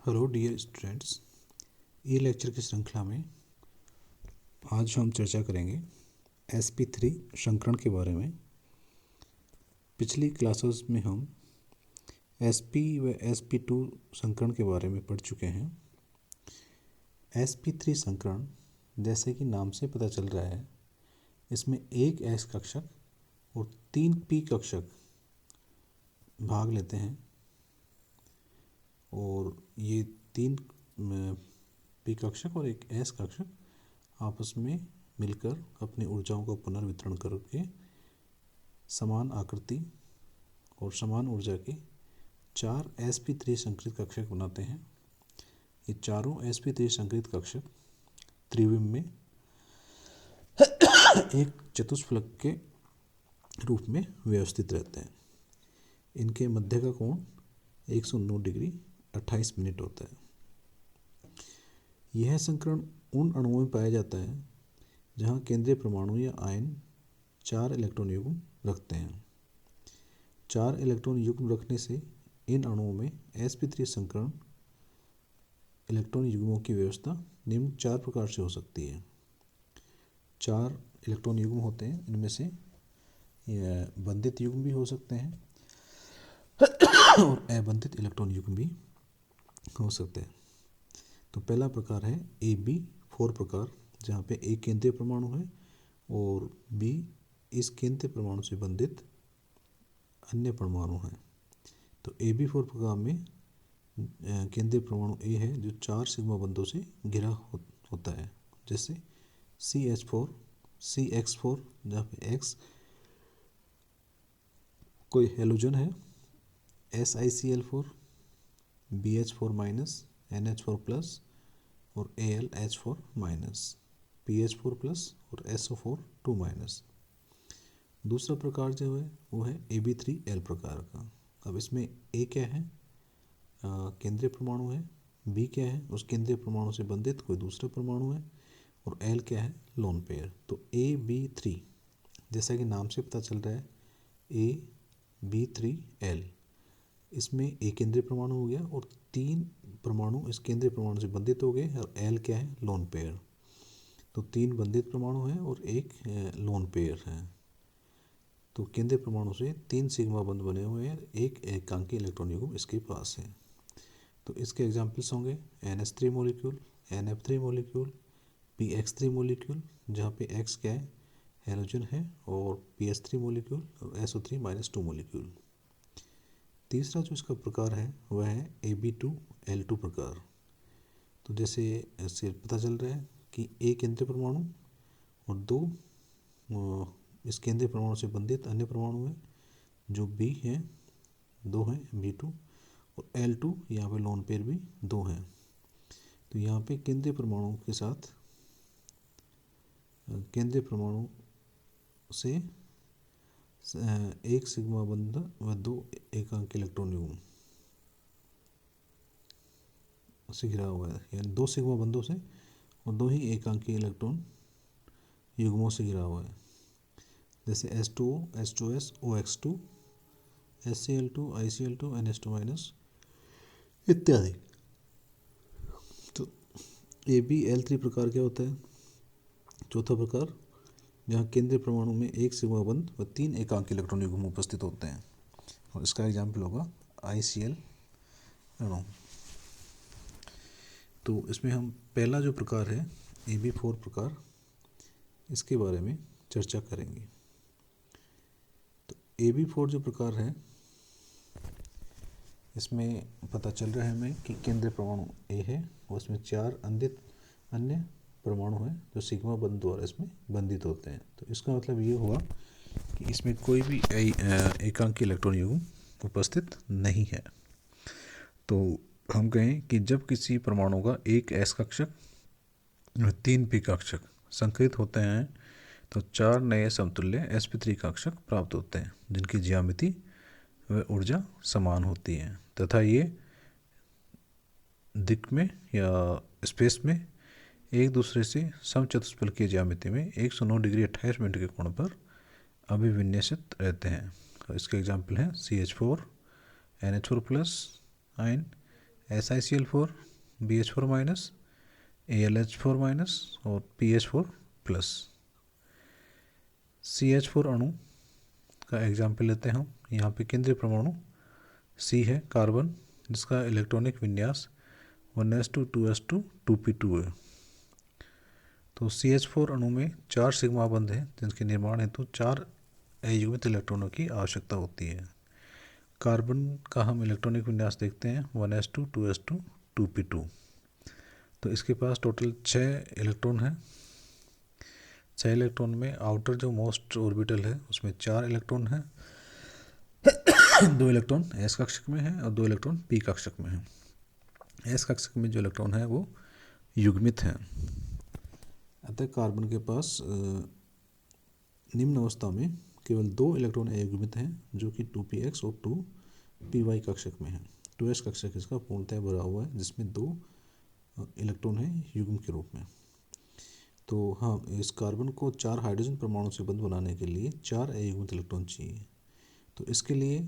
Hello dear students, ई lecture की श्रृंखला में आज हम चर्चा करेंगे sp3 संकरण के बारे में। पिछली क्लासेस में हम sp व sp2 संकरण के बारे में पढ़ चुके हैं। sp3 संकरण जैसे कि नाम से पता चल रहा है, इसमें एक s कक्षक और 3 p कक्षक भाग लेते हैं और ये 3 p कक्षक और एक s कक्षक आपस में मिलकर अपनी ऊर्जाओं का पुनर्वितरण करके समान आकृति और समान ऊर्जा के 4 sp3 संकरित कक्षक बनाते हैं। ये चारों sp3 संकरित कक्षक त्रिविम में एक चतुष्फलक के रूप में व्यवस्थित रहते हैं। इनके मध्य का कोण 109 डिग्री 28 मिनट होता है। यह संकरण उन अणुओं में पाया जाता है जहाँ केंद्रीय परमाणु या आयन 4 इलेक्ट्रॉन युग्म रखते हैं। 4 इलेक्ट्रॉन युग्म रखने से इन अणुओं में sp3 संकरण इलेक्ट्रॉन युग्मों की व्यवस्था निम्न 4 प्रकार से हो सकती है। 4 इलेक्ट्रॉन युग्म होते हैं, इनमें से बंधित युग्म भी हो सकते हैं और अबंधित इलेक्ट्रॉन युग्म भी हो सकते हैं। तो पहला प्रकार है AB4 प्रकार, जहाँ पे एक केंद्रीय परमाणु है और B इस केंद्रीय परमाणु से बंधित अन्य परमाणु हैं। तो AB4 प्रकार में केंद्रीय परमाणु A है जो 4 सिग्मा बंधों से घिरा होता है, जैसे CH4, CX4 जहाँ पे X कोई हेलोजन है, SiCl4, BH4 minus, NH4 plus और AlH4 माइनस, PH4 प्लस और SO4 2 माइनस। दूसरा प्रकार जो है वो है AB3L प्रकार का। अब इसमें A क्या है, केंद्रीय परमाणु है, B क्या है, उस केंद्रीय परमाणु से बंधित कोई दूसरा परमाणु है, और L क्या है, लोन पेयर। तो AB3 जैसा कि नाम से पता चल रहा है AB3L, इसमें एक केंद्रीय परमाणु हो गया और 3 परमाणु इस केंद्रीय परमाणु से बंधित हो गए और L क्या है, लोन पेयर। तो 3 बंधित परमाणु हैं और एक लोन पेयर है। तो केंद्रीय परमाणु से 3 सिग्मा बंध बने हुए हैं, एक एकांकी इलेक्ट्रॉन युग्म इसके पास है। तो इसके एग्जाम्पल्स होंगे NH3 molecule, NF3 molecule, PX3 molecule जहाँ पे X क्या है, हेलोजन है, और PH3 मॉलिक्यूल और SO3-2 मॉलिक्यूल। तीसरा जो इसका प्रकार है वह है AB2L2 प्रकार। तो जैसे इससे पता चल रहा है कि एक केंद्रीय परमाणु और 2 इस केंद्रीय परमाणु से बंधित अन्य परमाणु हैं जो B हैं, 2 हैं B2, और L2 यहाँ पे लोन पेयर भी 2 हैं। तो यहाँ पे केंद्रीय परमाणु के साथ केंद्रीय परमाणु से एक सिग्मा बंध व 2 एकांक इलेक्ट्रॉन युग्म से घिरा हुआ है, यानी 2 सिग्मा बंधों से और 2 ही एकांकी इलेक्ट्रॉन युग्मों से घिरा हुआ है, जैसे H2O, H2S, OX2, HCl2, ICl2, NH2 minus इत्यादि। तो ABL3 प्रकार क्या होता है? चौथा प्रकार, जहाँ केंद्रीय परमाणु में एक सिग्मा बंध व 3 एकांक इलेक्ट्रॉन युग्म उपस्थित होते हैं, और इसका एग्जाम्पल होगा ICl अणु। तो इसमें हम पहला जो प्रकार है AB4 प्रकार, इसके बारे में चर्चा करेंगे। तो AB4 जो प्रकार है, इसमें पता चल रहा है हमें कि केंद्रीय परमाणु A है और उसमें 4 अन्य परमाणु हैं जो सिग्मा बंध द्वारा इसमें बंधित होते हैं। तो इसका मतलब ये हुआ कि इसमें कोई भी एकांकी इलेक्ट्रॉन युग्म उपस्थित नहीं है। तो हम कहें कि जब किसी परमाणु का एक S कक्षक और 3 P कक्षक संकरित होते हैं तो 4 नए समतुल्य sp3 कक्षक प्राप्त होते हैं जिनकी ज्यामिति व ऊर्जा समान होती है तथा ये दिक् में या स्पेस में एक दूसरे से समचतुष्फलक की ज्यामिति में 109 डिग्री 28 मिनट के कोण पर अभिविन्यसित रहते हैं। इसके एग्जाम्पल हैं CH4, NH4 plus ion, SiCl4, BH4 minus, AlH4 minus और PH4 प्लस। CH4 अणु का एग्जाम्पल लेते हैं हम। यहाँ पे केंद्रीय परमाणु C है कार्बन, जिसका इलेक्ट्रॉनिक विन्यास 1s2 2s2 2p2 है। तो CH4 अणु में 4 सिग्मा बंध हैं, जिनके निर्माण हेतु 4 अयुग्मित इलेक्ट्रॉनों की आवश्यकता होती है। कार्बन का हम इलेक्ट्रॉनिक विन्यास देखते हैं 1s2 2s2 2p2। तो इसके पास टोटल 6 इलेक्ट्रॉन हैं। 6 इलेक्ट्रॉन में आउटर जो मोस्ट ऑर्बिटल है उसमें 4 इलेक्ट्रॉन हैं। 2 इलेक्ट्रॉन एस कक्षक में है और 2 इलेक्ट्रॉन पी कक्षक में है। एस कक्षक में जो इलेक्ट्रॉन है वो युग्मित हैं। अतः कार्बन के पास निम्न अवस्था में केवल 2 इलेक्ट्रॉन अयुग्मित हैं, जो कि 2px और 2py कक्षक में है। 2s कक्षक इसका पूर्णतः भरा हुआ है, जिसमें 2 इलेक्ट्रॉन है युग्म के रूप में। तो हाँ, इस कार्बन को 4 हाइड्रोजन परमाणु से बंध बनाने के लिए 4 अयुग्मित इलेक्ट्रॉन चाहिए। तो इसके लिए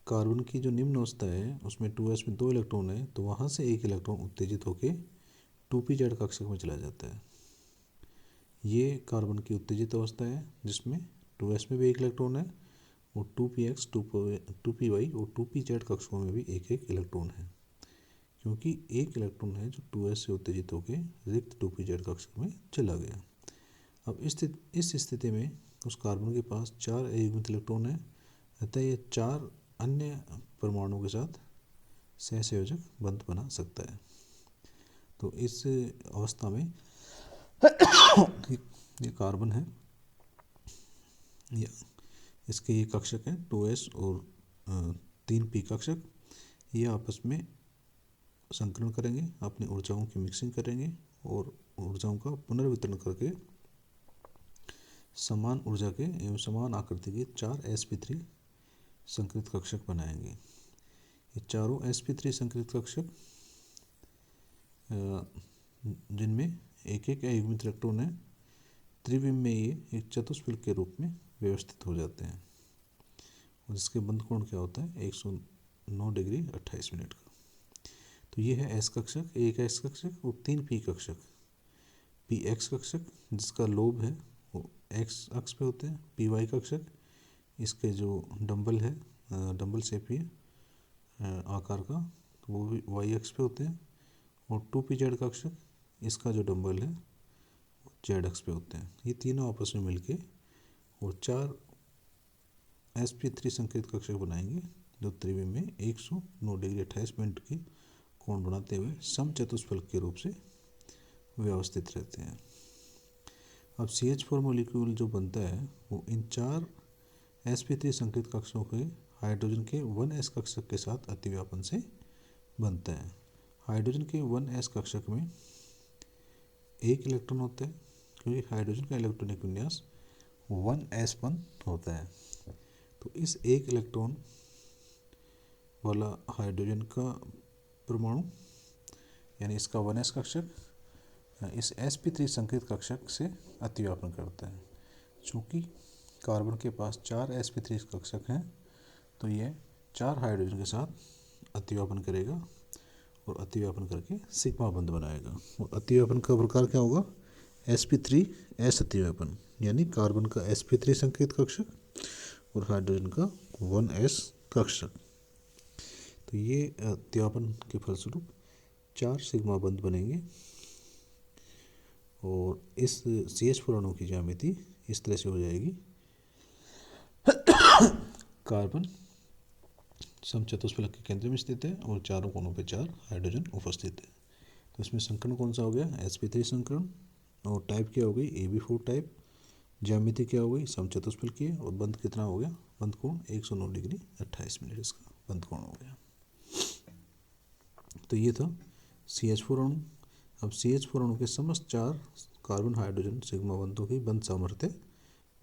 कार्बन की जो निम्न अवस्था है उसमें 2s में 2 इलेक्ट्रॉन है, तो वहाँ से एक इलेक्ट्रॉन उत्तेजित होकर 2pz कक्षक में चला जाता है। ये कार्बन की उत्तेजित अवस्था है, जिसमें 2s में भी एक इलेक्ट्रॉन है और 2px 2py और 2pz कक्षकों में भी एक एक इलेक्ट्रॉन है, क्योंकि एक इलेक्ट्रॉन है जो 2s से उत्तेजित होकर रिक्त 2pz कक्षक में चला गया। अब इस स्थिति में उस कार्बन के पास 4 अयुग्मित इलेक्ट्रॉन है, अतः ये 4 अन्य परमाणुओं के साथ सहसंयोजक बंध बना सकता है। तो इस अवस्था में ये कार्बन है, ये इसके ये कक्षक हैं 2s और 3p कक्षक। ये आपस में संकलन करेंगे, अपनी ऊर्जाओं की मिक्सिंग करेंगे और ऊर्जाओं का पुनर्वितरण करके समान ऊर्जा के एवं समान आकृति के 4 sp3 संकृत कक्षक बनाएंगे। ये चारों sp3 संकृत कक्षक जिनमें एक एक अयुग्मित इलेक्ट्रॉन है, त्रिविम में ये एक चतुष्फलक के रूप में व्यवस्थित हो जाते हैं और इसके बंध कोण क्या होता है 109 डिग्री 28 मिनट का। तो ये है एस कक्षक, एक एस कक्षक और 3 पी कक्षक। पी एक्स कक्षक जिसका लोब है वो एक्स अक्ष पे होते हैं। पी वाई कक्षक इसके जो डंबल है, डंबल शेप ही आकार का, तो वो भी वाई अक्ष पे होते हैं। और 2pz कक्षक इसका जो डंबल है वो जेड अक्ष पे होते हैं। ये तीनों आपस में मिलके और 4 sp3 संकेत कक्षक बनाएंगे, जो त्रिविम में 109 डिग्री 28 मिनट की कोण बनाते हुए समचतुष्फलक के रूप से व्यवस्थित रहते हैं। अब CH4 मॉलिक्यूल जो बनता है वो इन 4 sp3 संकेत कक्षकों के हाइड्रोजन के 1s कक्षक के साथ अतिव्यापन से बनता है। हाइड्रोजन के 1s कक्षक में एक इलेक्ट्रॉन होता है, क्योंकि हाइड्रोजन का इलेक्ट्रॉनिक विन्यास 1s1 होता है। तो इस एक इलेक्ट्रॉन वाला हाइड्रोजन का परमाणु यानी इसका 1s कक्षक इस sp3 संकेत कक्षक से अतिव्यापन करता है। चूँकि कार्बन के पास 4 sp3 कक्षक हैं, तो ये 4 हाइड्रोजन के साथ अतिव्यापन करेगा और अतिव्यापन करके सिग्मा बंध बनाएगा। और अतिव्यापन का प्रकार क्या होगा sp3s अतिव्यापन, यानी कार्बन का sp3 संकेत कक्षक और हाइड्रोजन का 1s कक्षक। तो ये अतिव्यापन के फलस्वरूप 4 सिग्मा बंध बनेंगे और इस CH4 अणु की ज्यामिति इस तरह से हो जाएगी। कार्बन समचतुष्फलक के केंद्र में स्थित है और चारों कोनों पे 4 हाइड्रोजन उपस्थित है। तो इसमें संकरण कौन सा हो गया sp3 संकरण, और टाइप क्या हो गई AB4 टाइप। ज्यामिति क्या हो गई समचतुष्फलकीय और बंध कितना हो गया, बंध कोण 109 डिग्री 28 मिनट इसका बंध कोण हो गया। तो ये था CH4 अणु। अब CH4 अणु के समस्त 4 कार्बन हाइड्रोजन सिग्मा बंधों की बंध सामर्थ्य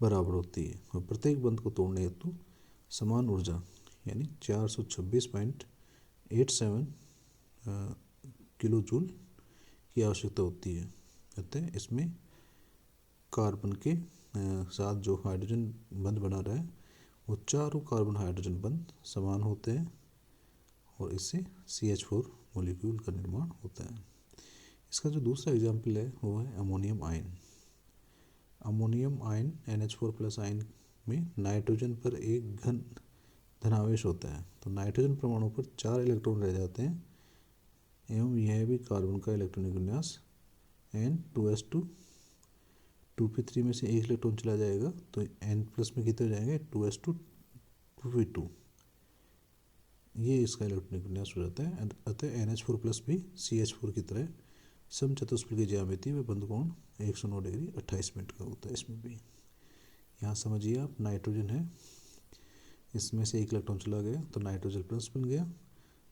बराबर होती है और प्रत्येक बंध को तोड़ने हेतु समान ऊर्जा यानी 426.87 किलो जूल की आवश्यकता होती है। अतः इसमें कार्बन के साथ जो हाइड्रोजन बंध बना रहा है वो चारों कार्बन हाइड्रोजन बंध समान होते हैं और इससे CH4 मॉलिक्यूल का निर्माण होता है। इसका जो दूसरा एग्जाम्पल है वो है ammonium ion. Ammonium ion NH4+ ion में नाइट्रोजन पर एक धनावेश होता है, तो नाइट्रोजन परमाणु पर 4 इलेक्ट्रॉन रह जाते हैं एवं यह भी कार्बन का इलेक्ट्रॉनिक विन्यास N2s2 2p3 में से एक इलेक्ट्रॉन चला जाएगा तो N+ में कितने हो जाएंगे 2s2 2p2, ये इसका इलेक्ट्रॉनिक विन्यास हो जाता है। अतः NH4+ भी CH4 की तरह समचतुष्फलक की ज्यामिति में बंधकोण 109 डिग्री 28 मिनट का होता है। इसमें भी यहाँ समझिए आप, नाइट्रोजन है, इसमें से एक इलेक्ट्रॉन चला गया तो नाइट्रोजन प्लस बन गया।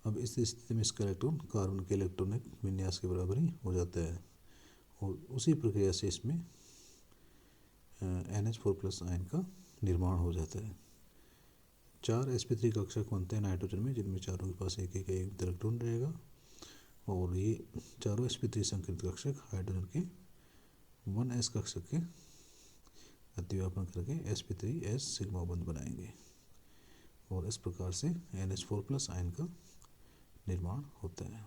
अब इस स्थिति में इसका इलेक्ट्रॉन कार्बन के इलेक्ट्रॉनिक विन्यास के बराबर ही हो जाता है और उसी प्रक्रिया से इसमें NH4+ आयन का निर्माण हो जाता है। 4 sp3 कक्षक बनते हैं नाइट्रोजन में, जिनमें चारों के पास एक एक इलेक्ट्रॉन रहेगा और ये चारों sp3 संकरित कक्षक हाइड्रोजन के 1s कक्षक के अतिव्यापन करके sp3s सिग्मा बंध बनाएंगे और इस प्रकार से NH4+ आयन का निर्माण होता है।